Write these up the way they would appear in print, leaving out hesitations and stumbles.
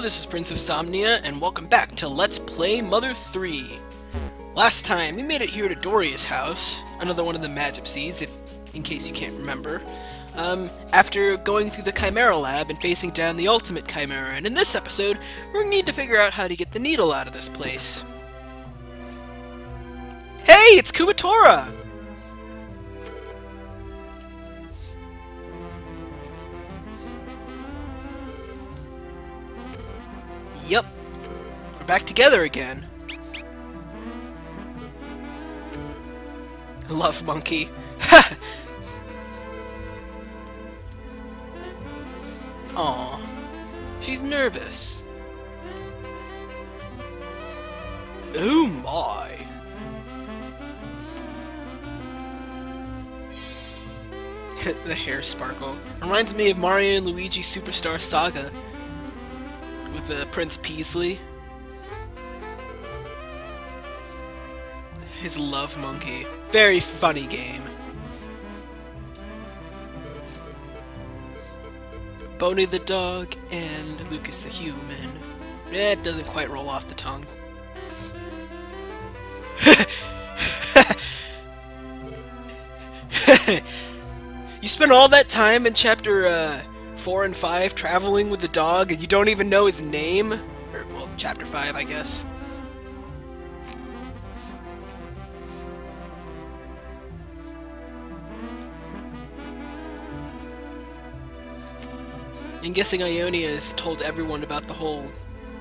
this is Prince of Somnia, and welcome back to Let's Play Mother 3. Last time, we made it here to Doria's house, another one of the Magipsies, in case you can't remember, after going through the Chimera Lab and facing down the Ultimate Chimera, and in this episode, we're going to need to figure out how to get the needle out of this place. Hey, it's Kumatora! Yep, we're back together again. Love monkey. Ha! Aw, she's nervous. Oh my. The hair sparkle. Reminds me of Mario and Luigi Superstar Saga. With Prince Peasley. His love monkey. Very funny game. Boney the dog and Lucas the human. It doesn't quite roll off the tongue. You spent all that time in chapter 4 and 5 traveling with the dog and you don't even know his name? Or, well, chapter 5, I guess. I'm guessing Ionia has told everyone about the whole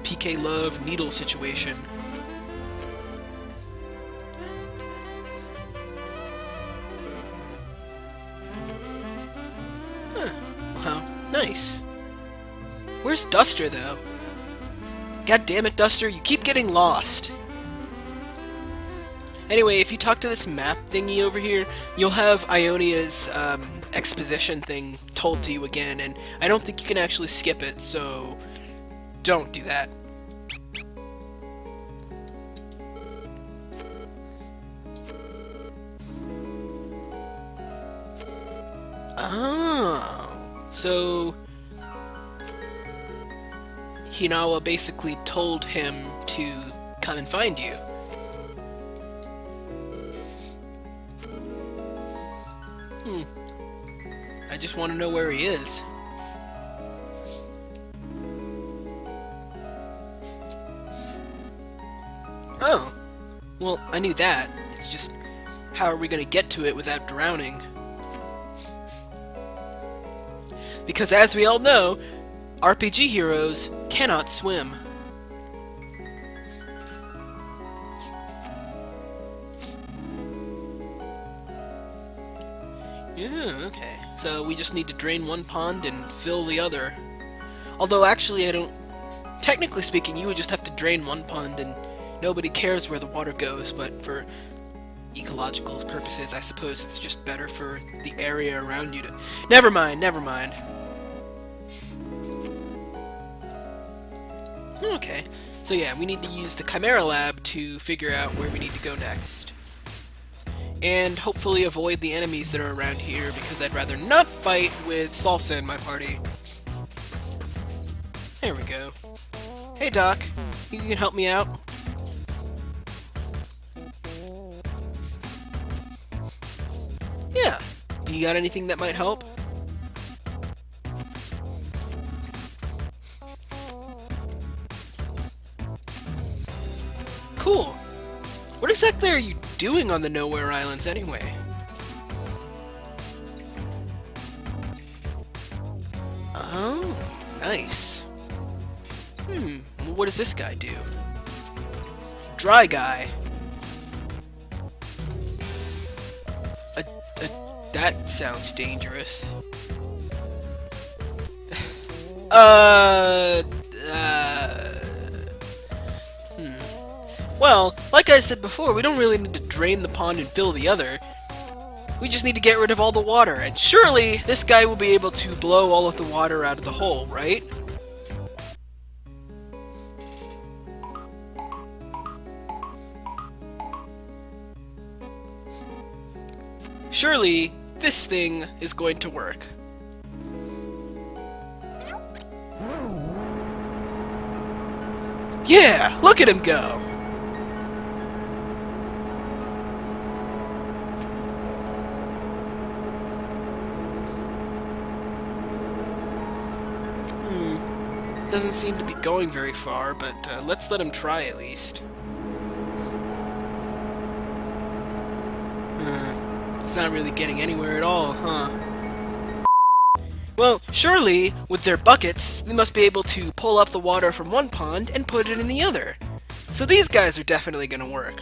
PK Love needle situation. Huh. Wow. Nice. Where's Duster, though? God damn it, Duster, you keep getting lost. Anyway, if you talk to this map thingy over here, you'll have Ionia's exposition thing told to you again, and I don't think you can actually skip it, so don't do that. Oh, so Hinawa basically told him to come and find you. I just want to know where he is. Oh, well, I knew that. It's just, how are we going to get to it without drowning? Because as we all know, RPG heroes cannot swim. Yeah, okay. So we just need to drain one pond and fill the other. Although actually I don't... Technically speaking, you would just have to drain one pond and nobody cares where the water goes, but for ecological purposes, I suppose it's just better for the area around you to... Never mind, never mind. Okay, so yeah, we need to use the Chimera Lab to figure out where we need to go next. And hopefully avoid the enemies that are around here, because I'd rather not fight with Salsa in my party. There we go. Hey Doc, you can help me out? Yeah, do you got anything that might help? Cool. What exactly are you doing on the Nowhere Islands anyway? Oh, nice. What does this guy do? Dry guy. That sounds dangerous. Well, like I said before, we don't really need to drain the pond and fill the other. We just need to get rid of all the water, and surely this guy will be able to blow all of the water out of the hole, right? Surely this thing is going to work. Yeah, look at him go! Doesn't seem to be going very far, but let's let him try at least. It's not really getting anywhere at all, huh? Well, surely, with their buckets, they must be able to pull up the water from one pond and put it in the other. So these guys are definitely gonna work.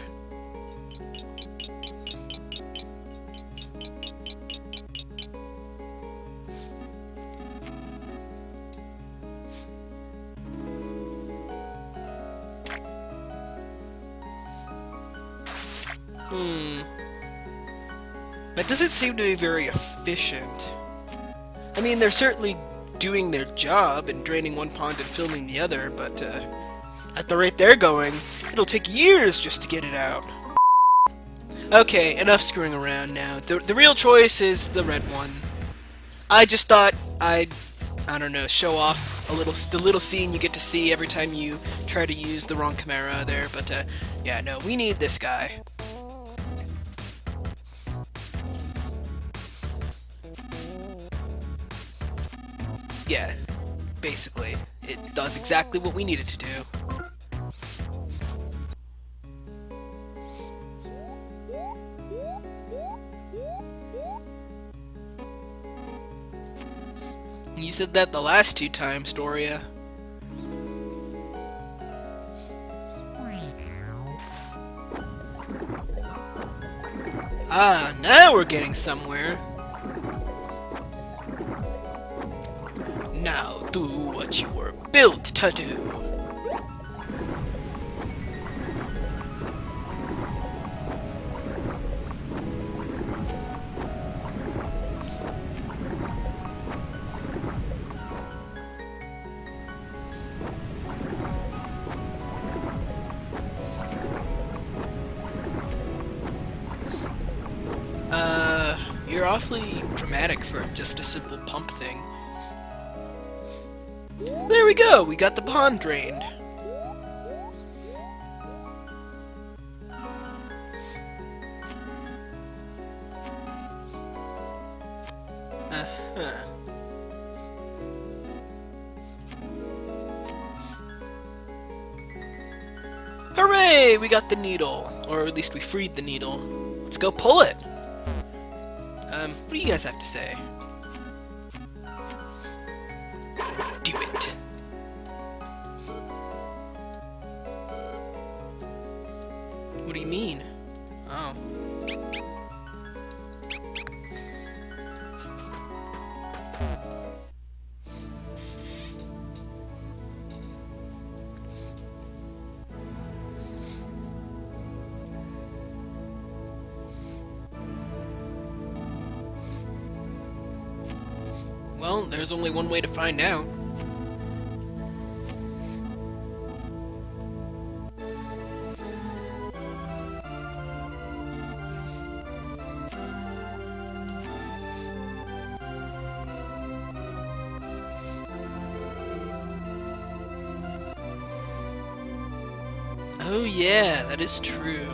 That doesn't seem to be very efficient. I mean, they're certainly doing their job and draining one pond and filling the other, but at the rate they're going, it'll take years just to get it out. Okay, enough screwing around now. The real choice is the red one. I just thought I don't know, show off the little scene you get to see every time you try to use the wrong Chimera there, but yeah, no, we need this guy. Yeah, basically, it does exactly what we need it to do. You said that the last 2 times, Doria. Ah, now we're getting somewhere. Now do what you were built to do. You're awfully dramatic for just a simple pump thing. There we go! We got the pond drained. Uh-huh. Hooray! We got the needle. Or at least we freed the needle. Let's go pull it! What do you guys have to say? Do it. What do you mean? Oh. Well, there's only one way to find out. Oh yeah, that is true.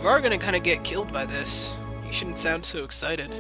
You are gonna kinda get killed by this. You shouldn't sound so excited.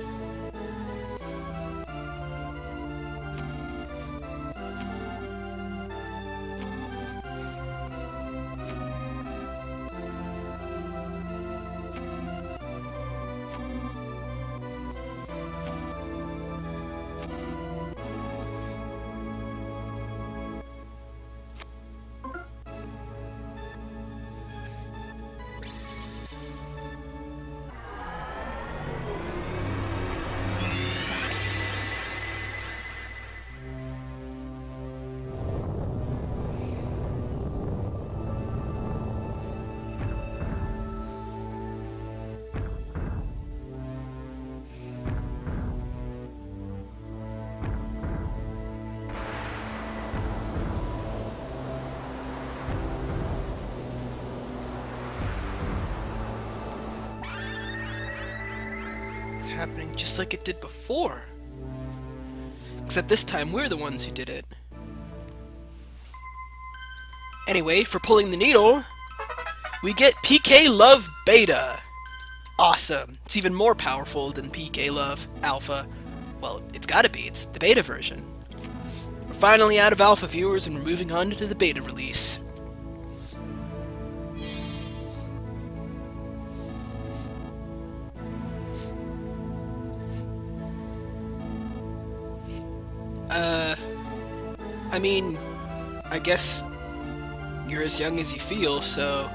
Happening just like it did before. Except this time we're the ones who did it. Anyway, for pulling the needle, we get PK Love Beta. Awesome. It's even more powerful than PK Love Alpha. Well, it's gotta be. It's the beta version. We're finally out of alpha viewers and we're moving on to the beta release. I mean, I guess you're as young as you feel, so...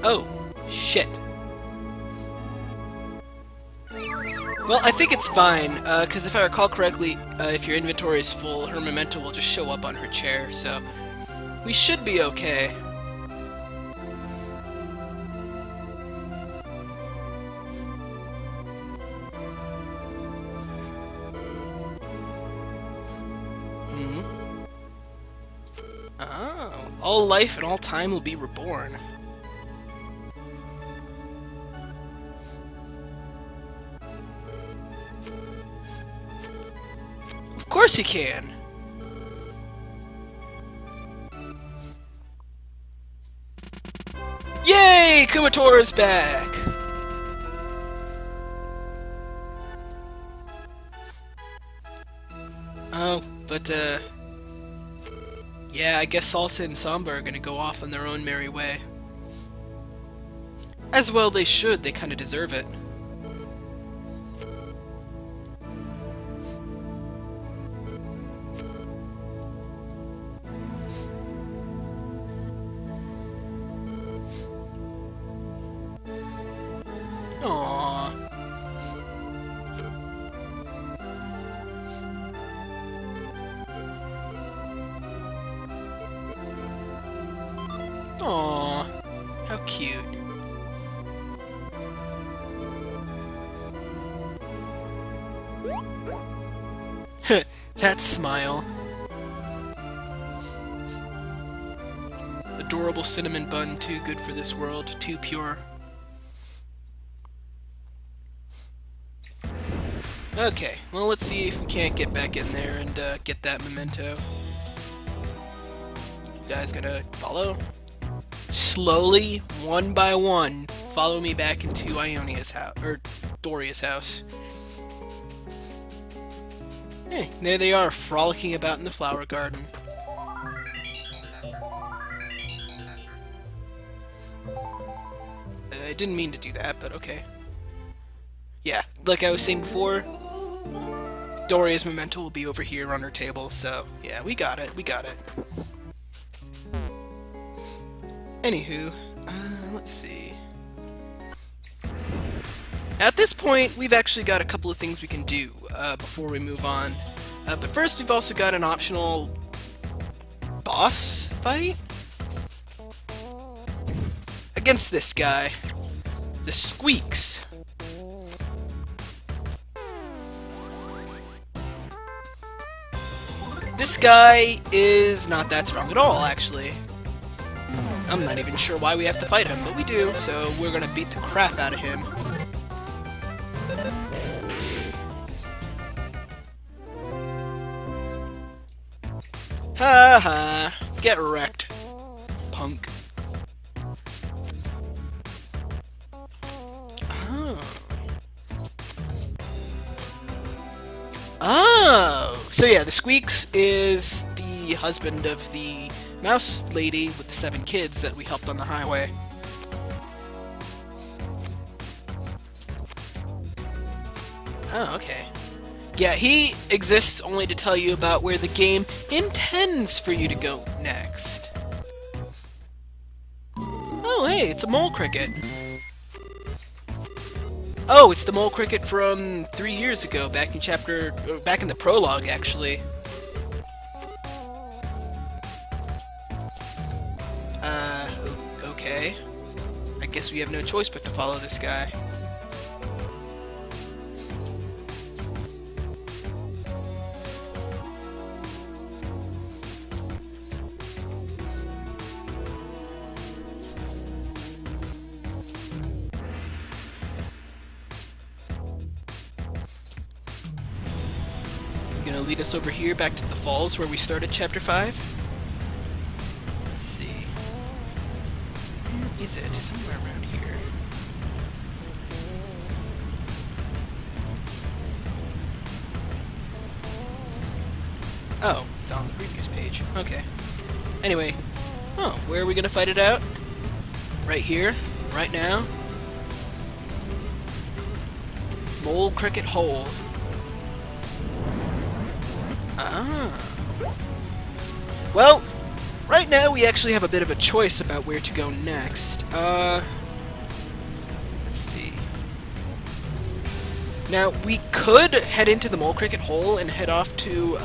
Oh, shit. Well, I think it's fine, because if I recall correctly, if your inventory is full, her memento will just show up on her chair, so... we should be okay. Oh, all life and all time will be reborn. Of course you can! Yay! Kumatora is back! Oh, but, yeah, I guess Salsa and Samba are gonna go off on their own merry way. As well they should, they kinda deserve it. Aww. Aww. How cute. That smile. Adorable cinnamon bun, too good for this world, too pure. Okay, well let's see if we can't get back in there and get that memento. You guys gonna follow? Slowly, one by one, follow me back into Ionia's house, or Doria's house. Hey, there they are, frolicking about in the flower garden. I didn't mean to do that, but okay. Yeah, like I was saying before, Doria's memento will be over here on her table, so yeah, we got it, we got it. Anywho, let's see. At this point, we've actually got a couple of things we can do before we move on. But first, we've also got an optional boss fight against this guy, the Squeaks. This guy is not that strong at all, actually. I'm not even sure why we have to fight him, but we do, so we're gonna beat the crap out of him. Ha ha! Get wrecked, punk. Oh! So yeah, the Squeaks is the husband of the mouse lady with the 7 kids that we helped on the highway. Oh, okay. Yeah, he exists only to tell you about where the game intends for you to go next. Oh, hey, it's a mole cricket. Oh, it's the mole cricket from 3 years ago, back in the prologue, actually. Okay. I guess we have no choice but to follow this guy. You gonna lead us over here back to the falls where we started chapter 5? Let's see. Where is it? Somewhere around here. Oh, it's on the previous page. Okay. Anyway. Oh, where are we gonna fight it out? Right here? Right now? Mole Cricket Hole. Ah. Well, right now we actually have a bit of a choice about where to go next. Let's see. Now, we could head into the Mole Cricket Hole and head off to,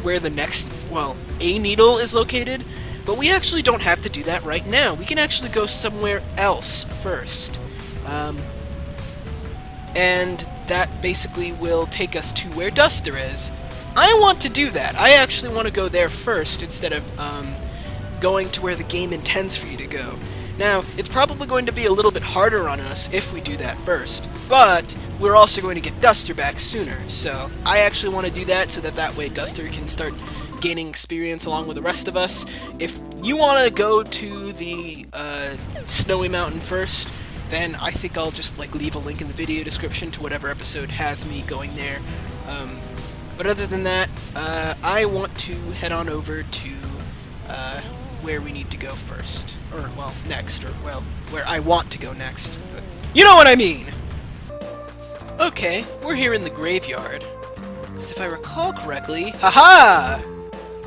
where the next, well, A needle is located, but we actually don't have to do that right now. We can actually go somewhere else first. And that basically will take us to where Duster is. I want to do that. I actually want to go there first instead of going to where the game intends for you to go. Now, it's probably going to be a little bit harder on us if we do that first, but we're also going to get Duster back sooner, so I actually want to do that so that way Duster can start gaining experience along with the rest of us. If you want to go to the Snowy Mountain first, then I think I'll just leave a link in the video description to whatever episode has me going there. But other than that, I want to head on over to where we need to go first. Or, well, next. Or, well, where I want to go next. You know what I mean! Okay, we're here in the graveyard. Because if I recall correctly... Haha!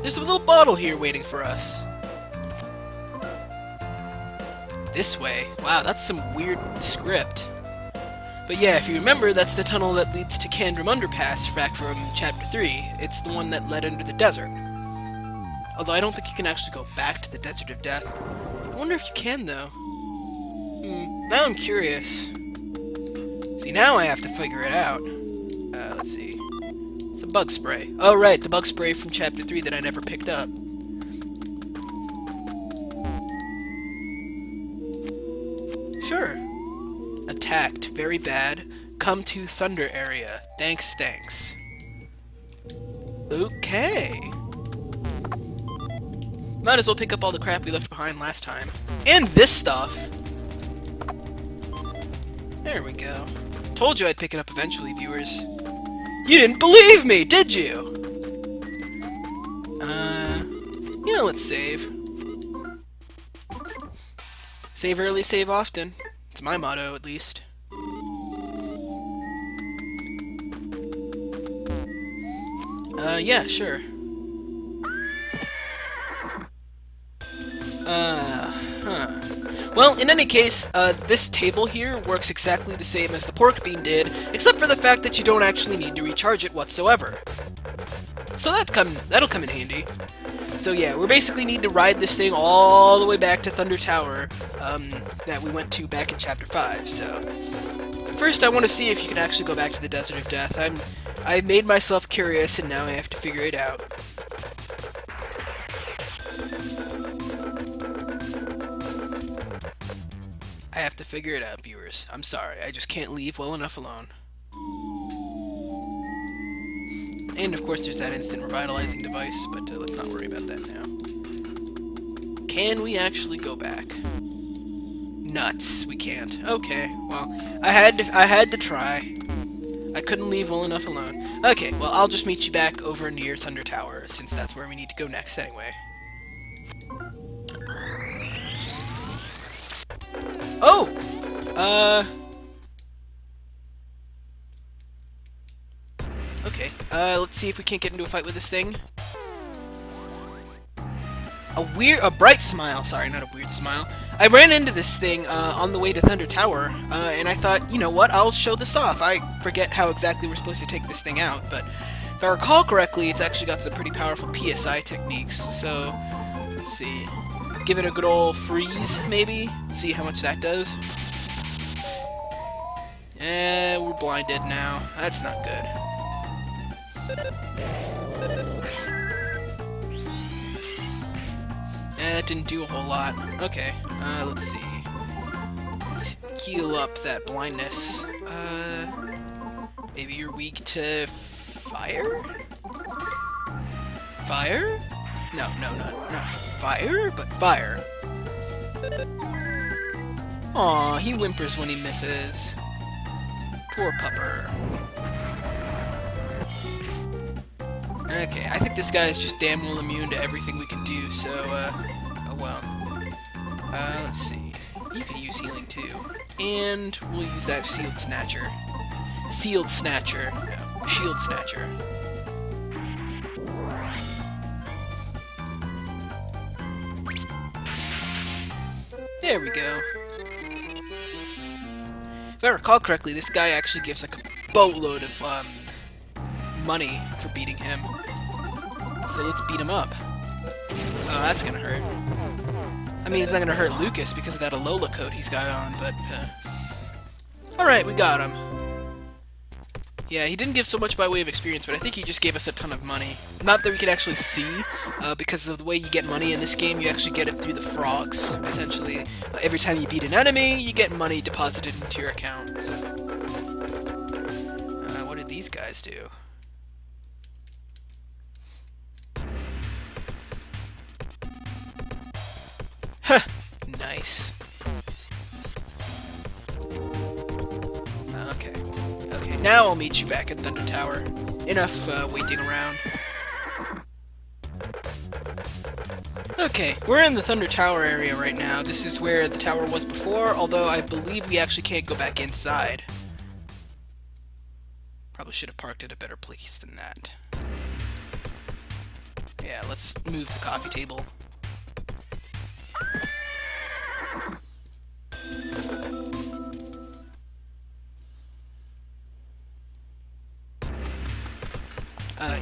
There's a little bottle here waiting for us. This way. Wow, that's some weird script. But yeah, if you remember, that's the tunnel that leads to Candrum Underpass back from Chapter 3. It's the one that led under the desert. Although I don't think you can actually go back to the Desert of Death. I wonder if you can, though. Now I'm curious. See, now I have to figure it out. Let's see. It's a bug spray. Oh, right, the bug spray from Chapter 3 that I never picked up. Sure. Attacked. Very bad. Come to Thunder area. Thanks, thanks. Okay. Might as well pick up all the crap we left behind last time. And this stuff! There we go. Told you I'd pick it up eventually, viewers. You didn't believe me, did you? Yeah, let's save. Save early, save often. It's my motto, at least. Yeah, sure. Well, in any case, this table here works exactly the same as the pork bean did, except for the fact that you don't actually need to recharge it whatsoever. So that'll come in handy. So yeah, we basically need to ride this thing all the way back to Thunder Tower, that we went to back in Chapter 5, so... First, I want to see if you can actually go back to the Desert of Death. I made myself curious, and now I have to figure it out. I have to figure it out, viewers. I'm sorry, I just can't leave well enough alone. And of course there's that instant revitalizing device, but let's not worry about that now. Can we actually go back? Nuts, we can't. Okay, well, I had to try. I couldn't leave well enough alone. Okay, well, I'll just meet you back over near Thunder Tower, since that's where we need to go next anyway. Oh! Okay, let's see if we can't get into a fight with this thing. A bright smile, sorry, not a weird smile. I ran into this thing, on the way to Thunder Tower, and I thought, you know what, I'll show this off. I forget how exactly we're supposed to take this thing out, but if I recall correctly, it's actually got some pretty powerful PSI techniques, so, let's see. Give it a good old freeze, maybe? See how much that does. We're blinded now. That's not good. That didn't do a whole lot. Okay, let's see. Let's heal up that blindness. Maybe you're weak to fire? Fire? No, not fire, but fire. Aw, he whimpers when he misses. Poor pupper. Okay, I think this guy is just damn well immune to everything we can do, so, oh well. Let's see. You can use healing too. And we'll use that Sealed Snatcher. Sealed Snatcher. No, Shield Snatcher. There we go. If I recall correctly, this guy actually gives like a boatload of money for beating him. So let's beat him up. Oh, that's gonna hurt. I mean, it's not gonna hurt Lucas because of that Alola coat he's got on, but alright, we got him. Yeah, he didn't give so much by way of experience, but I think he just gave us a ton of money. Not that we can actually see, because of the way you get money in this game, you actually get it through the frogs, essentially. Every time you beat an enemy, you get money deposited into your account, so... what did these guys do? Huh! Nice. Okay. Okay, now I'll meet you back at Thunder Tower. Enough waiting around. Okay, we're in the Thunder Tower area right now. This is where the tower was before, although I believe we actually can't go back inside. Probably should have parked at a better place than that. Yeah, let's move the coffee table.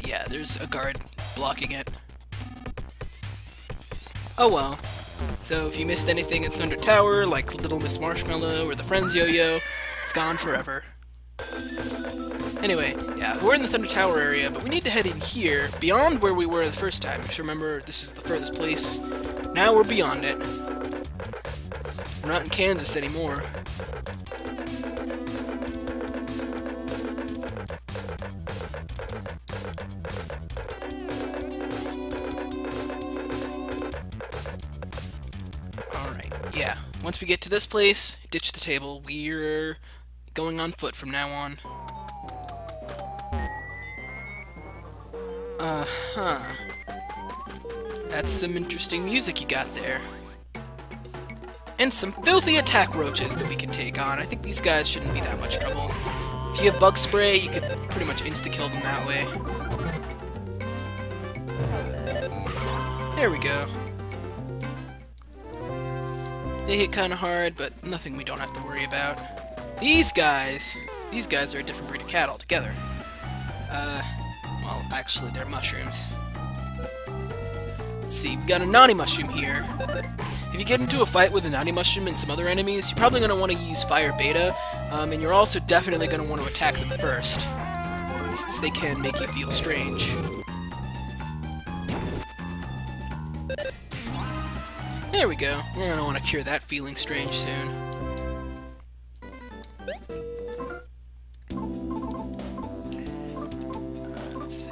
Yeah, there's a guard blocking it. Oh well. So if you missed anything in Thunder Tower, like Little Miss Marshmallow or the Friends Yo-Yo, it's gone forever. Anyway, yeah, we're in the Thunder Tower area, but we need to head in here, beyond where we were the first time. Just remember, this is the furthest place. Now we're beyond it. We're not in Kansas anymore. Yeah, once we get to this place, ditch the table. We're going on foot from now on. Uh-huh. That's some interesting music you got there. And some filthy attack roaches that we can take on. I think these guys shouldn't be that much trouble. If you have bug spray, you could pretty much insta-kill them that way. There we go. They hit kind of hard, but nothing we don't have to worry about. These guys are a different breed of cat altogether. Well, actually, they're mushrooms. Let's see, we got a Nani Mushroom here. If you get into a fight with a Nani Mushroom and some other enemies, you're probably going to want to use Fire Beta, and you're also definitely going to want to attack them first, since they can make you feel strange. There we go. We're going to want to cure that feeling strange soon. Let's see.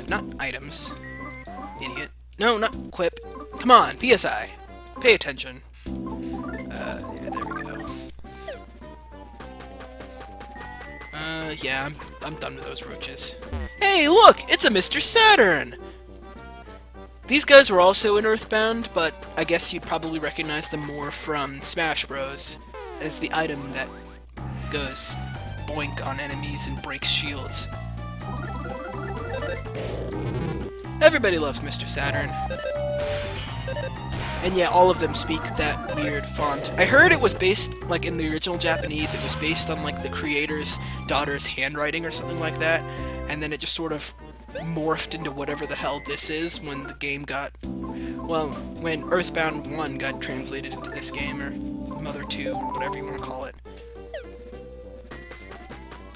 Not items. Idiot. No, not equip. Come on, PSI. Pay attention. Yeah, there we go. Yeah, I'm done with those roaches. Hey, look! It's a Mr. Saturn! These guys were also in Earthbound, but I guess you'd probably recognize them more from Smash Bros. As the item that goes boink on enemies and breaks shields. Everybody loves Mr. Saturn. And yeah, all of them speak that weird font. I heard it was based, like in the original Japanese, it was based on like the creator's daughter's handwriting or something like that, and then it just sort of morphed into whatever the hell this is when the game got, well, when Earthbound 1 got translated into this game, or Mother 2, whatever you want to call it.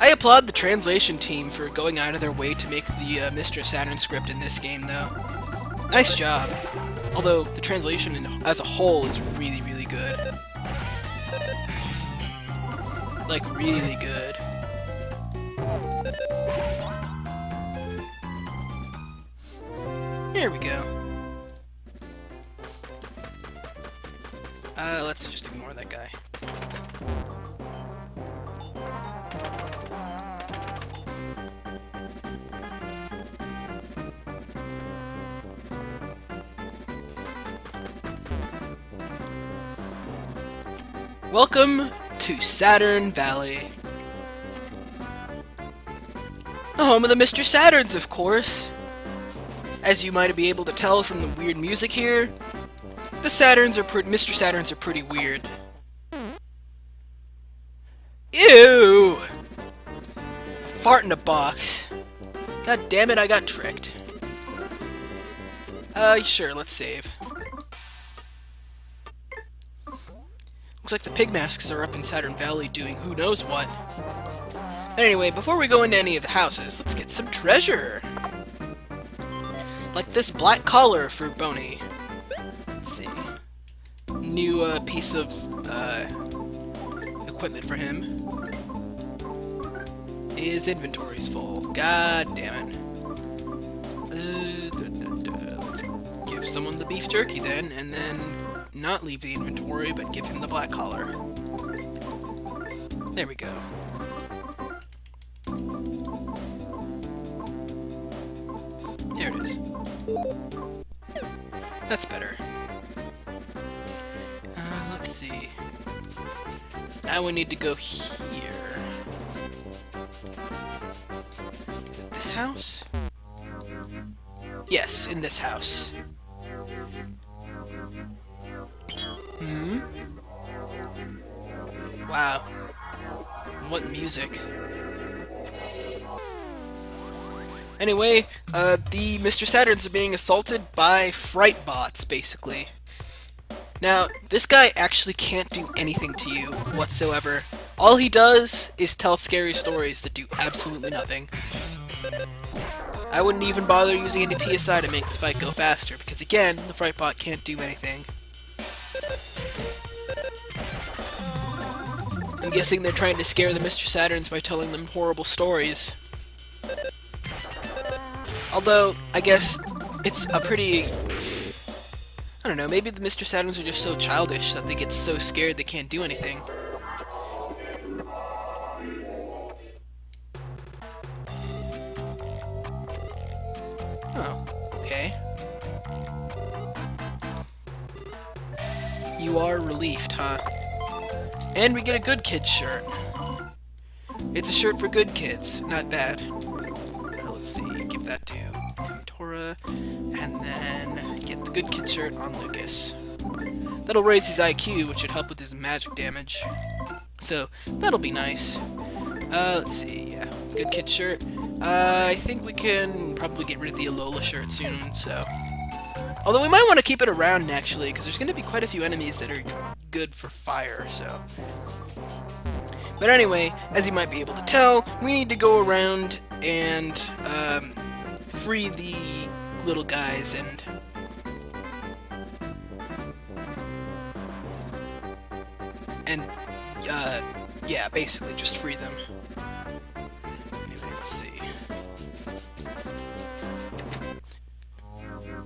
I applaud the translation team for going out of their way to make the Mr. Saturn script in this game, though. Nice job. Although, the translation as a whole is really, really good. Like, really good. There we go. Let's just ignore that guy. Welcome to Saturn Valley. The home of the Mr. Saturns, of course. As you might be able to tell from the weird music here, the Saturns are Mr. Saturns are pretty weird. Ew! A fart in a box. God damn it, I got tricked. Sure, let's save. Looks like the Pigmasks are up in Saturn Valley doing who knows what. Anyway, before we go into any of the houses, let's get some treasure! Like this black collar for Boney. Let's see. New, piece of, equipment for him. His inventory's full. God damn it. Let's give someone the beef jerky then, and then not leave the inventory, but give him the black collar. There we go. There it is. That's better. Let's see. Now we need to go here. Is it this house? Yes, in this house. Hmm? Wow. What music. Anyway, the Mr. Saturns are being assaulted by fright bots, basically. Now, this guy actually can't do anything to you whatsoever. All he does is tell scary stories that do absolutely nothing. I wouldn't even bother using any PSI to make the fight go faster, because again, the fright bot can't do anything. I'm guessing they're trying to scare the Mr. Saturns by telling them horrible stories. Although, I guess it's a pretty... I don't know, maybe the Mr. Saturns are just so childish that they get so scared they can't do anything. Oh, okay. You are relieved, huh? And we get a good kid shirt. It's a shirt for good kids, not bad. Let's see, give that to Doria, and then get the good kid shirt on Lucas. That'll raise his IQ, which should help with his magic damage. So, that'll be nice. Let's see, yeah, good kid shirt. I think we can probably get rid of the Alola shirt soon, so... Although we might want to keep it around, actually, because there's going to be quite a few enemies that are good for fire, so... But anyway, as you might be able to tell, we need to go around and free the little guys and yeah, basically just free them. Anyway, let's see.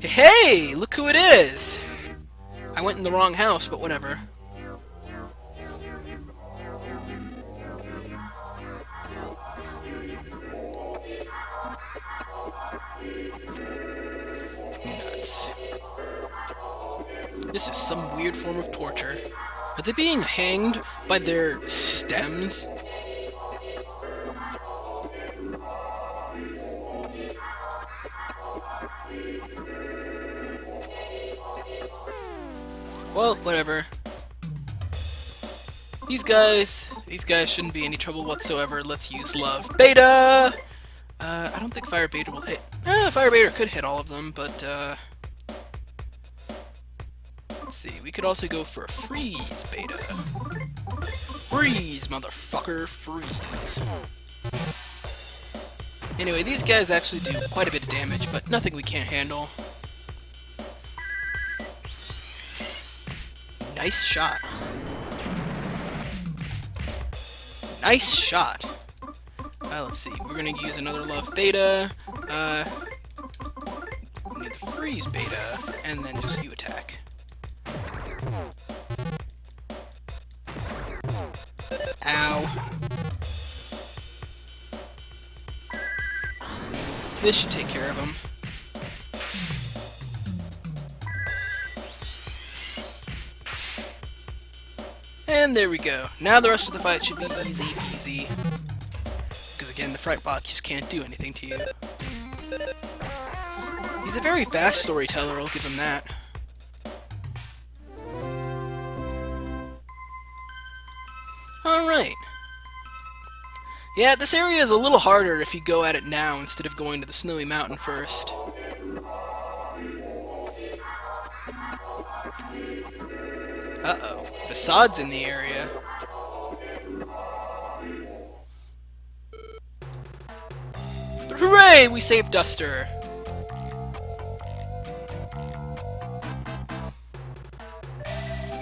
Hey, look who it is! I went in the wrong house, but whatever. Nuts. This is some weird form of torture. Are they being hanged by their stems? Well, whatever. These guys shouldn't be any trouble whatsoever. Let's use love. Beta! I don't think Fire Beta will hit. Fire Beta could hit all of them, but, let's see. We could also go for a Freeze Beta. Freeze, motherfucker, freeze. Anyway, these guys actually do quite a bit of damage, but nothing we can't handle. Nice shot. Let's see. We're gonna use another love beta. We need the freeze beta, and then just you attack. Ow. This should take care of him. And there we go. Now the rest of the fight should be easy peasy. Because again, the Frightbot just can't do anything to you. He's a very fast storyteller, I'll give him that. Alright. Yeah, this area is a little harder if you go at it now instead of going to the snowy mountain first. Uh-oh. Facade's in the area. But hooray! We saved Duster!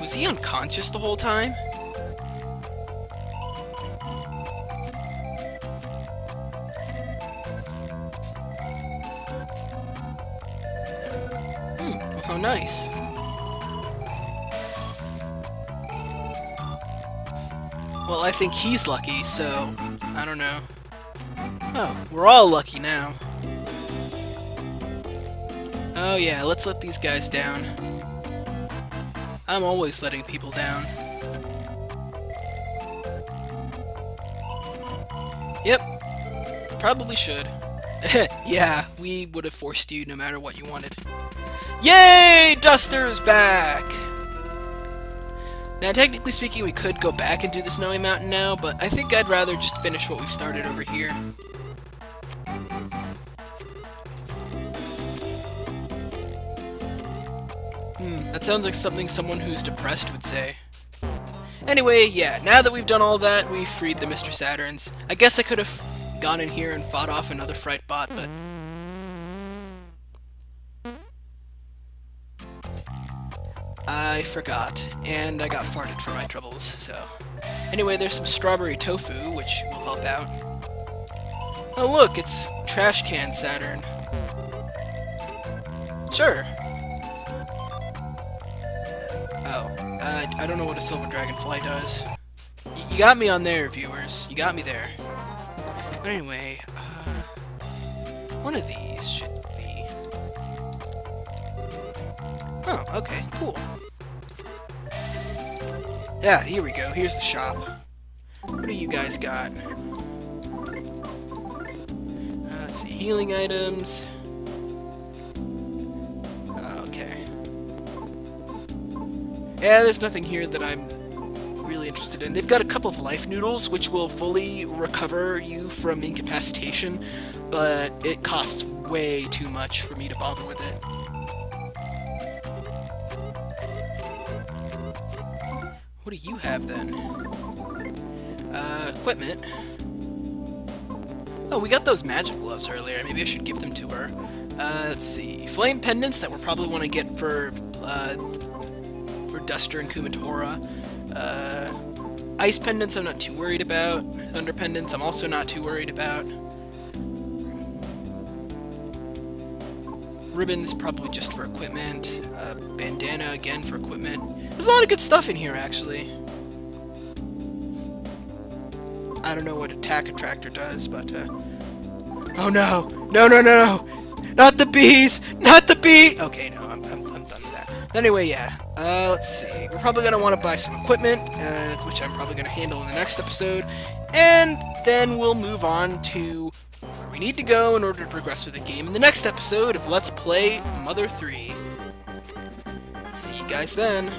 Was he unconscious the whole time? Oh, nice. Well, I think he's lucky, so I don't know. Oh, we're all lucky now. Oh yeah, let's let these guys down. I'm always letting people down. Yep, probably should. Yeah, we would have forced you no matter what you wanted. Yay! Duster's back! Now, technically speaking, we could go back and do the Snowy Mountain now, but I think I'd rather just finish what we've started over here. That sounds like something someone who's depressed would say. Anyway, yeah, now that we've done all that, we've freed the Mr. Saturns. I guess I could have gone in here and fought off another Frightbot, but... I forgot, and I got farted for my troubles, so... Anyway, there's some strawberry tofu, which will help out. Oh look, it's Trash Can Saturn. Sure. Oh, I don't know what a silver dragonfly does. You got me on there, viewers. You got me there. But anyway, one of these should be... Oh, okay, cool. Yeah, here we go. Here's the shop. What do you guys got? Let's see, healing items. Okay. Yeah, there's nothing here that I'm really interested in. They've got a couple of life noodles, which will fully recover you from incapacitation, but it costs way too much for me to bother with it. What do you have, then? Equipment. Oh, we got those magic gloves earlier. Maybe I should give them to her. Let's see. Flame pendants that we'll probably want to get for Duster and Kumatora. Ice pendants I'm not too worried about. Thunder pendants I'm also not too worried about. Ribbons probably just for equipment. Bandana again for equipment. There's a lot of good stuff in here, actually. I don't know what Attack Attractor does, but, oh no! No, no, no, no! Not the bees! Not the bee! Okay, no, I'm done with that. Anyway, yeah. Let's see. We're probably gonna want to buy some equipment, which I'm probably gonna handle in the next episode. And then we'll move on to where we need to go in order to progress with the game in the next episode of Let's Play Mother 3. See you guys then.